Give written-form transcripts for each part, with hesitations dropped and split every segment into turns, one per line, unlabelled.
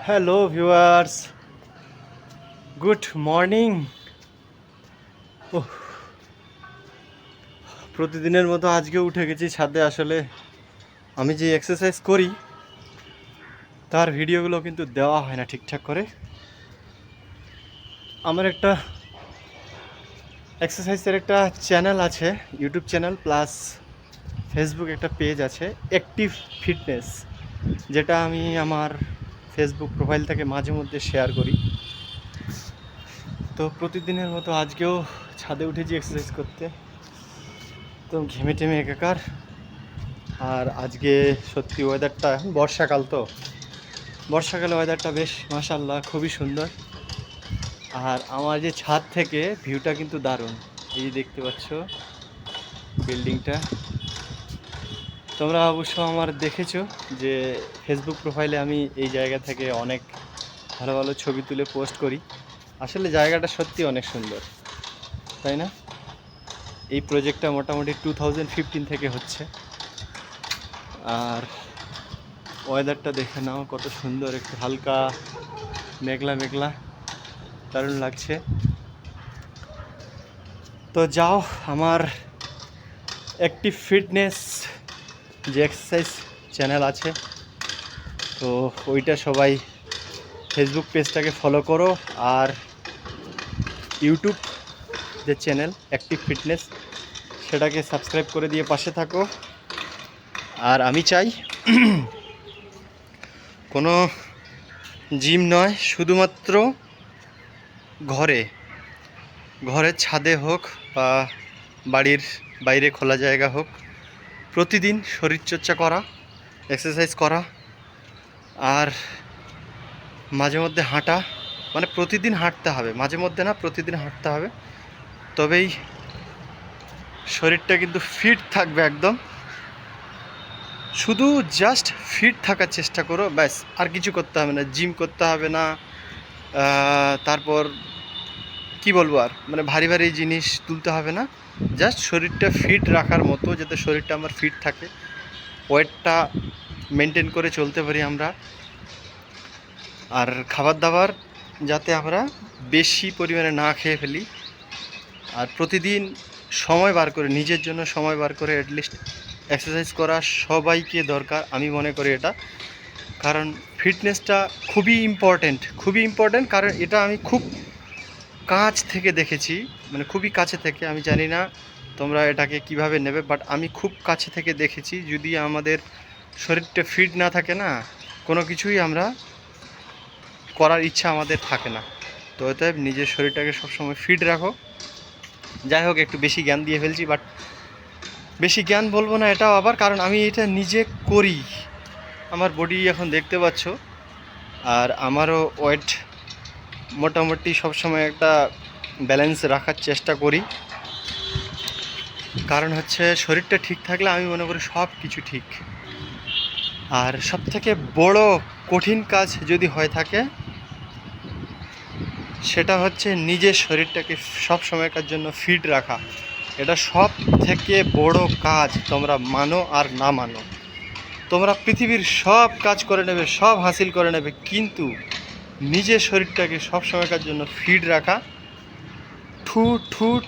Hello viewers, good morning. প্রতিদিনের মতো আজকে উঠে গেছি ছাদে। আসলে আমি যে এক্সারসাইজ করি তার ভিডিওগুলো কিন্তু দেওয়া হয় না ঠিকঠাক করে। আমার একটা এক্সারসাইজের একটা চ্যানেল আছে, ইউটিউব চ্যানেল প্লাস ফেসবুক একটা পেজ আছে, অ্যাক্টিভ ফিটনেস, যেটা আমি আমার ফেসবুক প্রোফাইল থেকে মাঝে মধ্যে শেয়ার করি। তো প্রতিদিনের মতো আজকেও ছাদে উঠেছি এক্সারসাইজ করতে। তো ঘেমে টেমে একাকার। আর আজকে সত্যি ওয়েদারটা, এখন বর্ষাকাল, তো বর্ষাকালে ওয়েদারটা বেশ মাশাআল্লাহ খুবই সুন্দর। আর আমার যে ছাদ থেকে ভিউটা কিন্তু দারুণ। এই দেখতে পাচ্ছ বিল্ডিংটা। তোমরা অবশ্য আমার দেখেছো যে ফেসবুক প্রোফাইলে আমি এই জায়গা থেকে অনেক ভালো ভালো ছবি তুলে পোস্ট করি। আসলে জায়গাটা সত্যি অনেক সুন্দর, তাই না? এই প্রজেক্টটা মোটামুটি 2015 থেকে হচ্ছে। আর ওয়েদারটা দেখে নাও কত সুন্দর, একটু হালকা মেঘলা মেঘলা, দারুণ লাগছে। তো যাও, আমার অ্যাক্টিভ ফিটনেস যে এক্সারসাইজ চ্যানেল আছে, তো ওইটা সবাই ফেসবুক পেজটাকে ফলো করো, আর ইউটিউব যে চ্যানেল অ্যাক্টিভ ফিটনেস সেটাকে সাবস্ক্রাইব করে দিয়ে পাশে থাকো। আর আমি চাই কোনো জিম নয়, শুধুমাত্র ঘরের ছাদে হোক বা বাড়ির বাইরে খোলা জায়গা হোক, প্রতিদিন শরীরচর্চা করা, এক্সারসাইজ করা, আর মাঝে মধ্যে হাঁটা। মানে প্রতিদিন হাঁটতে হবে, মাঝে মধ্যে না, প্রতিদিন হাঁটতে হবে। তবেই শরীরটা কিন্তু ফিট থাকবে একদম। শুধু জাস্ট ফিট থাকার চেষ্টা করো, ব্যাস। আর কিছু করতে হবে না, জিম করতে হবে না। তারপর কি বলবো, আর মানে ভারী ভারী জিনিস তুলতে হবে না। জাস্ট শরীরটা ফিট রাখার মতো, যাতে শরীরটা আমার ফিট থাকে, ওয়েটটা মেনটেন করে চলতে পারি আমরা। আর খাবার দাবার যাতে আমরা বেশি পরিমাণে না খেয়ে ফেলি। আর প্রতিদিন সময় বার করে, নিজের জন্য সময় বার করে অ্যাটলিস্ট এক্সারসাইজ করা সবাইকে দরকার, আমি মনে করি এটা। কারণ ফিটনেসটা খুবই ইম্পর্ট্যান্ট। কারণ এটা আমি খুব কাছ থেকে দেখেছি, মানে খুবই কাছে থেকে। আমি জানি না তোমরা এটাকে কিভাবে নেবে, বাট আমি খুব কাছে থেকে দেখেছি, যদি আমাদের শরীরটা ফিট না থাকে না, কোনো কিছুই আমরা করার ইচ্ছা আমাদের থাকে না। তো অতএব নিজের শরীরটাকে সবসময় ফিট রাখো। যাই হোক, একটু বেশি জ্ঞান দিয়ে ফেলছি, বাট বেশি জ্ঞান বলবো না এটাও আবার, কারণ আমি এটা নিজে করি। আমার বডি এখন দেখতে পাচ্ছ, আর আমারও ওয়েট মোটামুটি সবসময় একটা ব্যালেন্স রাখার চেষ্টা করি। কারণ হচ্ছে শরীরটা ঠিক থাকলে আমি মনে করি সব কিছু ঠিক। আর সবথেকে বড় কঠিন কাজ যদি হয়ে থাকে, সেটা হচ্ছে নিজের শরীরটাকে সব সময়কার জন্য ফিট রাখা। এটা সব থেকে বড় কাজ। তোমরা মানো আর না মানো, তোমরা পৃথিবীর সব কাজ করে নেবে, সব হাসিল করে নেবে, কিন্তু নিজের শরীরটাকে সব সময়কার জন্য ফিট রাখা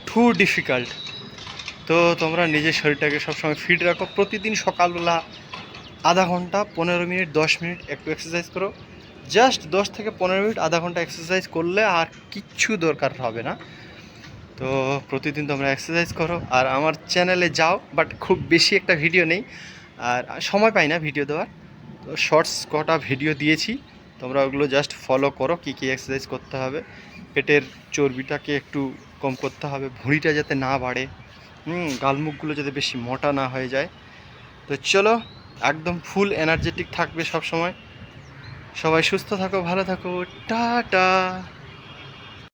টু ডিফিকাল্ট। তো তোমরা নিজের শরীরটাকে সবসময় ফিট রাখো। প্রতিদিন সকালবেলা আধা ঘন্টা, 15 মিনিট, 10 মিনিট একটু এক্সারসাইজ করো। জাস্ট 10 থেকে 15 মিনিট, আধা ঘন্টা এক্সারসাইজ করলে আর কিচ্ছু দরকার হবে না। তো প্রতিদিন তোমরা এক্সারসাইজ করো, আর আমার চ্যানেলে যাও, বাট খুব বেশি একটা ভিডিও নেই, আর সময় পাই না ভিডিও দেওয়ার। তো শর্টস কটা ভিডিও দিয়েছি, তোমরা ওগুলো জাস্ট ফলো করো, কী কী এক্সারসাইজ করতে হবে। পেটের চর্বিটাকে একটু কম করতে হবে, ভুঁড়িটা যাতে না বাড়ে, গালমুখগুলো যাতে বেশি মোটা না হয়ে যায়। তো চলো, একদম ফুল এনার্জেটিক থাকবে সব সময়। সবাই সুস্থ থাকো, ভালো থাকো, টাটা।